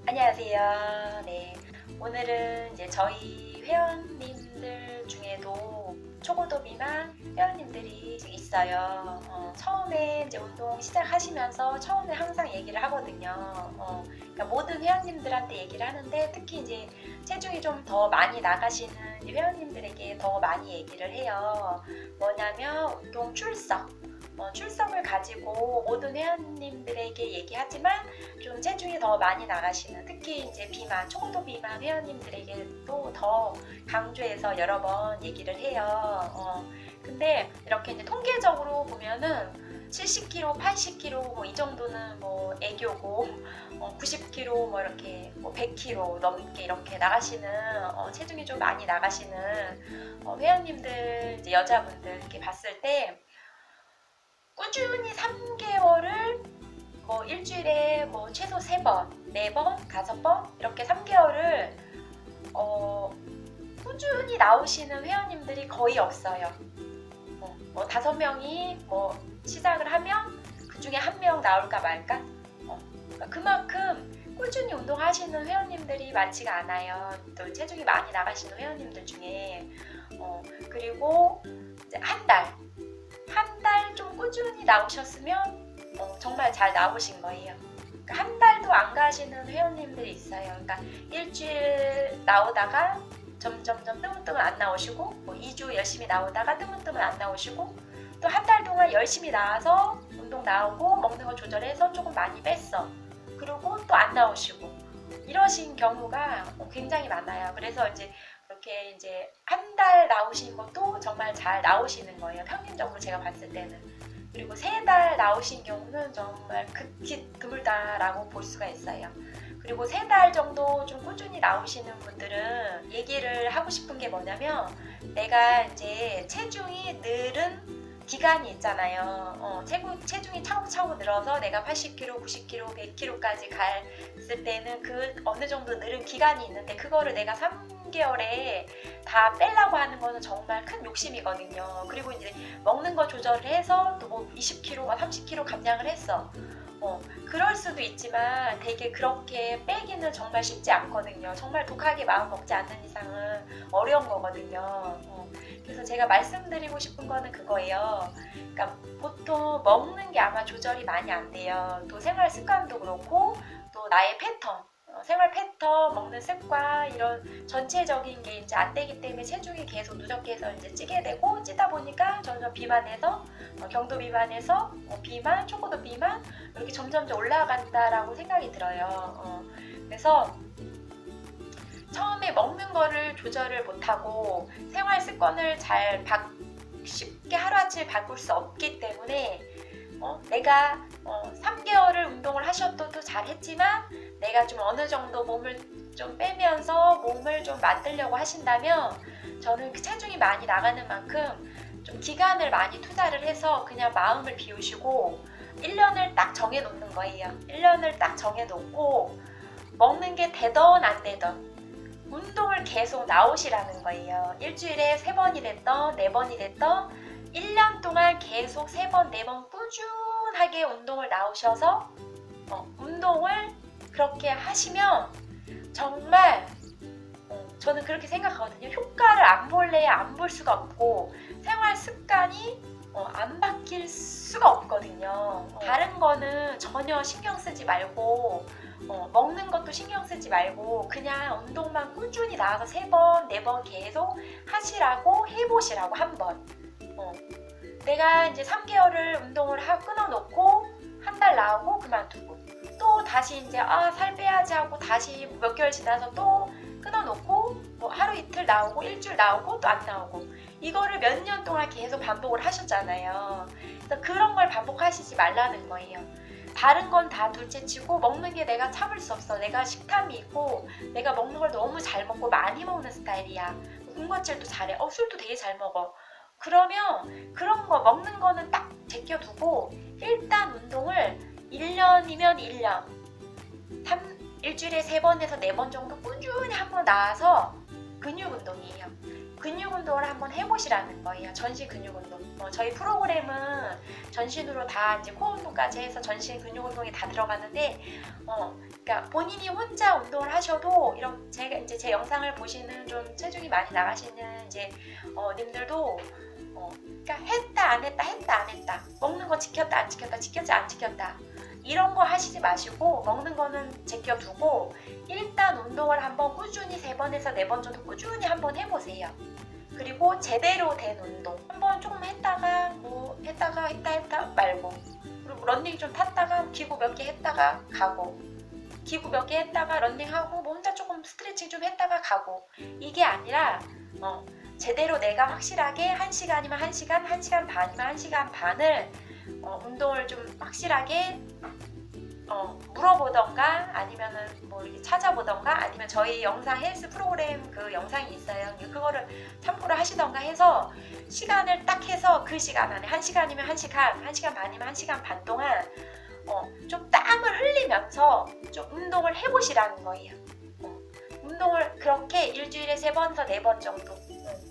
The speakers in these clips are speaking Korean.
안녕하세요. 네. 오늘은 이제 저희 회원님들 중에도 초고도 비만 회원님들이 있어요. 처음에 이제 운동 시작하시면서 처음에 항상 얘기를 하거든요. 그러니까 모든 회원님들한테 얘기를 하는데 특히 이제 체중이 좀 더 많이 나가시는 회원님들에게 더 많이 얘기를 해요. 뭐냐면 운동 출석을 가지고 모든 회원님들에게 얘기하지만 좀 체중이 더 많이 나가시는 특히 이제 비만, 초고도 비만 회원님들에게도 더 강조해서 여러 번 얘기를 해요. 근데 이렇게 이제 통계적으로 보면은 70kg, 80kg 뭐 이 정도는 뭐 애교고 90kg 뭐 이렇게 뭐 100kg 넘게 이렇게 나가시는 체중이 좀 많이 나가시는 회원님들 이제 여자분들 이렇게 봤을 때 꾸준히 3개월을 뭐 일주일에 뭐 최소 3번, 4번, 5번 이렇게 3개월을 꾸준히 나오시는 회원님들이 거의 없어요. 뭐 5명이 뭐 시작을 하면 그 중에 1명 나올까 말까? 그러니까 그만큼 꾸준히 운동하시는 회원님들이 많지가 않아요. 또 체중이 많이 나가시는 회원님들 중에 그리고 이제 한 달 좀 꾸준히 나오셨으면 정말 잘 나오신 거예요. 그러니까 한 달도 안 가시는 회원님들이 있어요. 그러니까 일주일 나오다가 점점 뜨문뜨문 안 나오시고 뭐 2주 열심히 나오다가 뜨문뜨문 안 나오시고 또 한 달 동안 열심히 나와서 운동 나오고 먹는 거 조절해서 조금 많이 뺐어. 그리고 또 안 나오시고 이러신 경우가 굉장히 많아요. 그래서 이제 그렇게 이제 한 달 나오신 것도 정말 잘 나오시는 거예요. 평균적으로 제가 봤을 때는. 그리고 3달 나오신 경우는 정말 극히 드물다라고 볼 수가 있어요. 그리고 3달 정도 좀 꾸준히 나오시는 분들은 얘기를 하고 싶은 게 뭐냐면 내가 이제 체중이 늘은 기간이 있잖아요. 체중이 차곡차곡 늘어서 내가 80kg, 90kg, 100kg까지 갔을 때는 그 어느 정도 늘은 기간이 있는데 그거를 내가 3개월에 다 빼려고 하는 거는 정말 큰 욕심이거든요. 그리고 이제 먹는 거 조절을 해서 또 뭐 20kg, 30kg 감량을 했어. 그럴 수도 있지만 되게 그렇게 빼기는 정말 쉽지 않거든요. 정말 독하게 마음 먹지 않는 이상은 어려운 거거든요. 그래서 제가 말씀드리고 싶은 거는 그거예요. 그러니까 보통 먹는 게 아마 조절이 많이 안 돼요. 또 생활 습관도 그렇고 또 나의 패턴, 생활 패턴, 먹는 습관 이런 전체적인 게 이제 안 되기 때문에 체중이 계속 누적해서 이제 찌게 되고 찌다 보니까 점점 비만에서 경도 비만에서 비만, 초고도 비만 이렇게 점점 올라간다라고 생각이 들어요. 그래서 처음에 먹는 거를 조절을 못하고 생활 습관을 잘 쉽게 하루아침에 바꿀 수 없기 때문에 내가 3개월을 운동을 하셔도 잘했지만 내가 좀 어느 정도 몸을 좀 빼면서 몸을 좀 만들려고 하신다면 저는 그 체중이 많이 나가는 만큼 좀 기간을 많이 투자를 해서 그냥 마음을 비우시고 1년을 딱 정해 놓는 거예요. 1년을 딱 정해 놓고 먹는 게 되든 안 되든 운동을 계속 나오시라는 거예요. 일주일에 3번이 됐든 4번이 됐든 1년 동안 계속 3번, 4번 꾸준하게 운동을 나오셔서 운동을 그렇게 하시면 정말 저는 그렇게 생각하거든요. 효과를 안 볼래야 안 볼 수가 없고 생활 습관이 안 바뀔 수가 없거든요. 다른 거는 전혀 신경 쓰지 말고 먹는 것도 신경 쓰지 말고 그냥 운동만 꾸준히 나와서 3번, 4번 계속 하시라고 해보시라고 한번. 내가 이제 3개월을 운동을 끊어놓고 한 달 나오고 그만두고 또 다시 이제 살 빼야지 하고 다시 몇 개월 지나서 또 끊어놓고 뭐 하루 이틀 나오고 일주일 나오고 또 안 나오고 이거를 몇 년 동안 계속 반복을 하셨잖아요. 그래서 그런 걸 반복하시지 말라는 거예요. 다른 건 다 둘째치고 먹는 게 내가 참을 수 없어. 내가 식탐이 있고 내가 먹는 걸 너무 잘 먹고 많이 먹는 스타일이야. 군것질도 잘해. 술도 되게 잘 먹어. 그러면 그런 거 먹는 거는 딱 제껴두고 일단 운동을 1년이면 1년 일주일에 3번에서 4번 정도 꾸준히 한번 나와서 근육 운동이에요. 근육 운동을 한번 해보시라는 거예요. 전신 근육 운동. 저희 프로그램은 전신으로 다 이제 코어 운동까지 해서 전신 근육 운동이 다 들어가는데, 그러니까 본인이 혼자 운동을 하셔도 이런 제가 이제 제 영상을 보시는 좀 체중이 많이 나가시는 이제 님들도 그러니까 했다 안 했다 했다 안 했다, 먹는 거 지켰다 안 지켰다, 지켰지 안 지켰다, 이런 거 하시지 마시고 먹는 거는 제껴두고 일단 운동을 한번 꾸준히 3번에서 4번 정도 꾸준히 한번 해보세요. 그리고 제대로 된 운동 한번 조금 했다가 했다 말고, 그리고 런닝 좀 탔다가 기구 몇 개 했다가 가고, 기구 몇 개 했다가 런닝하고 뭐 혼자 조금 스트레칭 좀 했다가 가고, 이게 아니라 제대로 내가 확실하게 1시간이면 1시간, 1시간 반이면 1시간 반을 운동을 좀 확실하게 물어보던가 아니면은 뭐 이렇게 찾아보던가 아니면 저희 영상 헬스 프로그램 그 영상이 있어요. 그거를 참고를 하시던가 해서 시간을 딱 해서 그 시간 안에 1시간이면 1시간, 1시간 반이면 1시간 반 동안 좀 땀을 흘리면서 좀 운동을 해보시라는 거예요. 운동을 그렇게 일주일에 3번에서 4번 정도,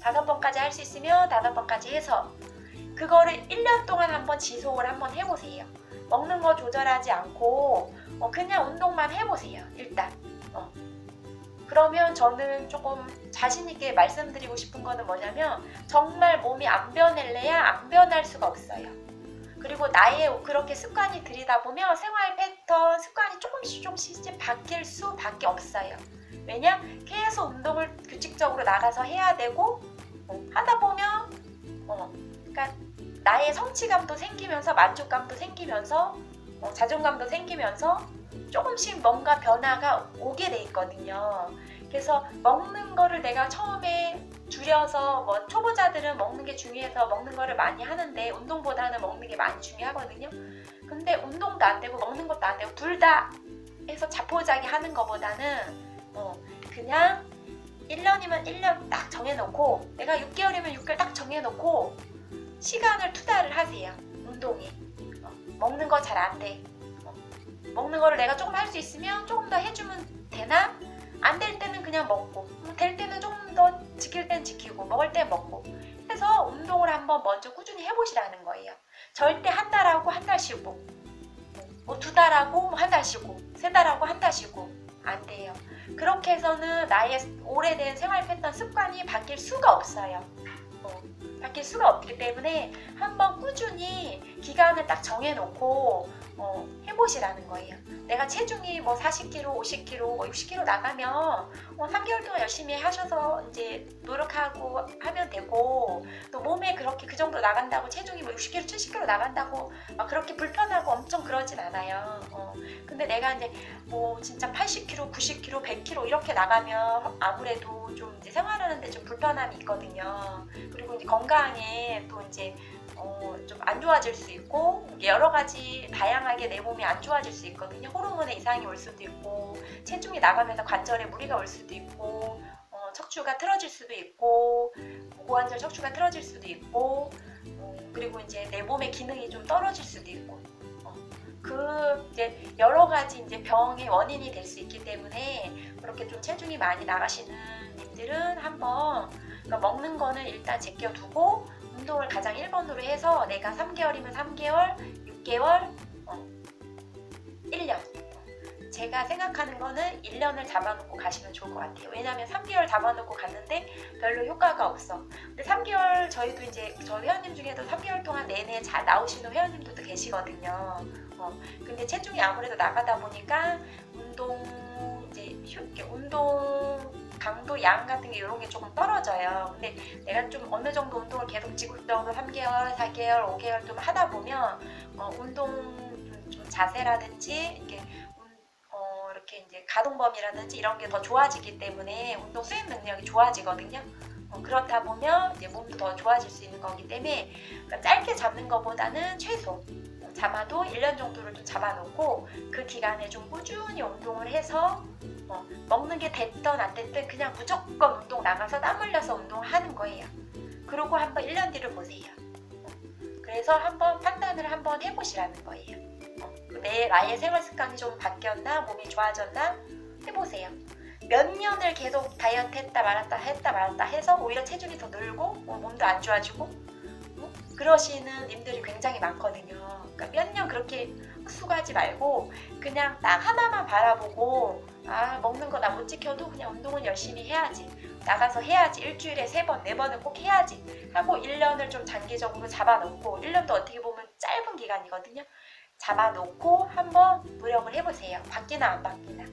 5번까지 할 수 있으면 5번까지 해서 그거를 1년 동안 한번 지속을 한번 해보세요. 먹는 거 조절하지 않고 그냥 운동만 해보세요. 일단 그러면 저는 조금 자신있게 말씀드리고 싶은 거는 뭐냐면, 정말 몸이 안 변할래야 안 변할 수가 없어요. 그리고 나의 그렇게 습관이 들이다 보면 생활 패턴, 습관이 조금씩 이제 바뀔 수밖에 없어요. 왜냐? 계속 운동을 규칙적으로 나가서 해야 되고, 하다 보면 그러니까 나의 성취감도 생기면서 만족감도 생기면서 자존감도 생기면서 조금씩 뭔가 변화가 오게 돼 있거든요. 그래서 먹는 거를 내가 처음에 줄여서 초보자들은 먹는 게 중요해서 먹는 거를 많이 하는데 운동보다는 먹는 게 많이 중요하거든요. 근데 운동도 안 되고 먹는 것도 안 되고 둘 다 해서 자포자기 하는 것보다는 그냥 1년이면 1년 딱 정해놓고, 내가 6개월이면 6개월 딱 정해놓고 시간을 투자를 하세요. 운동에 먹는 거 잘 안 돼, 먹는 거를 내가 조금 할 수 있으면 조금 더 해주면 되나? 안 될 때는 그냥 먹고, 될 때는 조금 더 지킬 땐 지키고 먹을 땐 먹고 해서 운동을 한번 먼저 꾸준히 해보시라는 거예요. 절대 한 달하고 한 달 쉬고, 뭐 2달하고 한 달 쉬고, 3달하고 한 달 쉬고 안 돼요. 그렇게 해서는 나의 오래된 생활 패턴 습관이 바뀔 수가 없어요. 바뀔 수가 없기 때문에 한번 꾸준히 기간을 딱 정해놓고 해보시라는 거예요. 내가 체중이 뭐 40kg, 50kg, 60kg 나가면 3개월 동안 열심히 하셔서 이제 노력하고 하면 되고, 또 몸에 그렇게 그 정도 나간다고 체중이 뭐 60kg, 70kg 나간다고 막 그렇게 불편하고 엄청 그러진 않아요. 근데 내가 이제 뭐 진짜 80kg, 90kg, 100kg 이렇게 나가면 아무래도 좀 이제 생활하는데 좀 불편함이 있거든요. 그리고 이제 건강에 또 이제 좀 안 좋아질 수 있고, 여러 가지 다양하게 내 몸이 안 좋아질 수 있거든요. 호르몬의 이상이 올 수도 있고, 체중이 나가면서 관절에 무리가 올 수도 있고, 척추가 틀어질 수도 있고, 고관절 척추가 틀어질 수도 있고, 그리고 이제 내 몸의 기능이 좀 떨어질 수도 있고, 그 이제 여러 가지 이제 병의 원인이 될 수 있기 때문에 그렇게 좀 체중이 많이 나가시는 님들은 한번, 그러니까 먹는 거는 일단 제껴두고 운동을 가장 1번으로 해서 내가 3개월이면 3개월, 6개월, 1년. 제가 생각하는 거는 1년을 잡아놓고 가시면 좋을 것 같아요. 왜냐하면 3개월 잡아놓고 갔는데 별로 효과가 없어. 근데 3개월, 저희도 이제 저 회원님 중에도 3개월 동안 내내 잘 나오시는 회원님들도 계시거든요. 근데 체중이 아무래도 나가다 보니까 운동 강도, 양 같은 게 이런 게 조금 떨어져요. 근데 내가 좀 어느 정도 운동을 계속 지속적으로 3개월, 4개월, 5개월 좀 하다 보면 운동 좀 자세라든지 이렇게 이제 가동 범위라든지 이런 게 더 좋아지기 때문에 운동 수행 능력이 좋아지거든요. 그렇다 보면 이제 몸도 더 좋아질 수 있는 거기 때문에, 그러니까 짧게 잡는 것보다는 최소 잡아도 1년 정도를 좀 잡아놓고 그 기간에 좀 꾸준히 운동을 해서 먹는 게 됐든 안 됐든 그냥 무조건 운동 나가서 땀 흘려서 운동하는 거예요. 그러고 한번 1년 뒤를 보세요. 그래서 한번 판단을 한번 해보시라는 거예요. 나의 생활 습관이 좀 바뀌었나, 몸이 좋아졌나 해보세요. 몇 년을 계속 다이어트 했다 말았다 해서 오히려 체중이 더 늘고 몸도 안 좋아지고 그러시는 님들이 굉장히 많거든요. 그러니까 몇 년 그렇게 헛수고하지 말고 그냥 딱 하나만 바라보고 먹는 거 나 못 지켜도 그냥 운동은 열심히 해야지, 나가서 해야지, 일주일에 3번, 4번은 꼭 해야지 하고 1년을 좀 장기적으로 잡아놓고, 1년도 어떻게 보면 짧은 기간이거든요. 잡아놓고 한번 노력을 해보세요. 바뀌나 안 바뀌나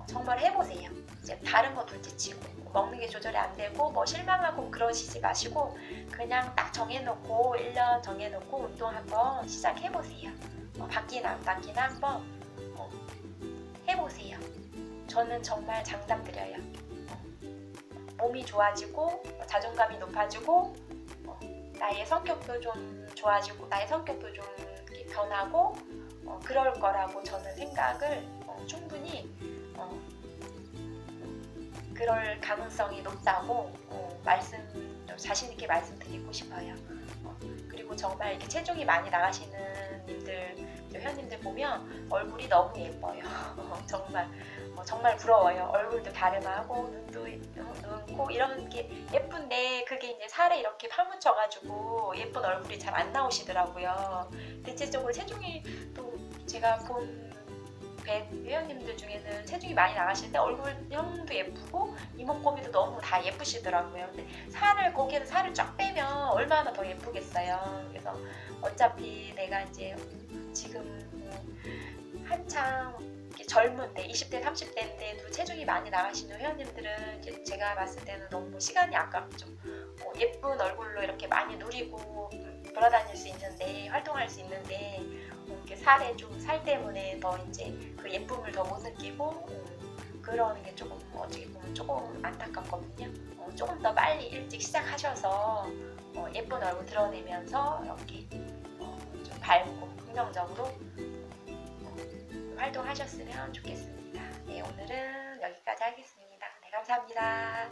정말 해보세요. 이제 다른 거 둘째치고 먹는 게 조절이 안 되고 뭐 실망하고 그러시지 마시고 그냥 딱 정해놓고 1년 정해놓고 운동 한번 시작해보세요. 바뀌나 안 바뀌나 한번 해보세요. 저는 정말 장담드려요. 몸이 좋아지고 자존감이 높아지고 나의 성격도 좀 좋아지고 나의 성격도 좀 변하고 그럴 거라고 저는 생각을 충분히 그럴 가능성이 높다고 좀 자신 있게 말씀드리고 싶어요. 그리고 정말 이렇게 체중이 많이 나가시는 회원님들 보면 얼굴이 너무 예뻐요. 정말 부러워요. 얼굴도 갸름하고 눈, 코 이런 게 예쁜데 그게 이제 살에 이렇게 파묻혀가지고 예쁜 얼굴이 잘 안 나오시더라고요. 대체적으로 체중이 또 제가 본 회원님들 중에는 체중이 많이 나가실 때 얼굴형도 예쁘고 이목구비도 너무 다 예쁘시더라고요. 근데 거기에서 살을 쫙 빼면 얼마나 더 예쁘겠어요. 그래서 어차피 내가 이제 지금 한창 젊은 때 20대 30대인데도 체중이 많이 나가시는 회원님들은 이제 제가 봤을 때는 너무 시간이 아깝죠. 예쁜 얼굴로 이렇게 많이 누리고 돌아다닐 수 있는데, 활동할 수 있는데 이렇게 살 때문에 더 이제 그 예쁨을 더 못 느끼고 그러는 게 조금 어떻게 보면 조금 안타깝거든요. 조금 더 빨리 일찍 시작하셔서 예쁜 얼굴 드러내면서 이렇게 좀 밝고 긍정적으로 활동하셨으면 좋겠습니다. 네, 오늘은 여기까지 하겠습니다. 네, 감사합니다.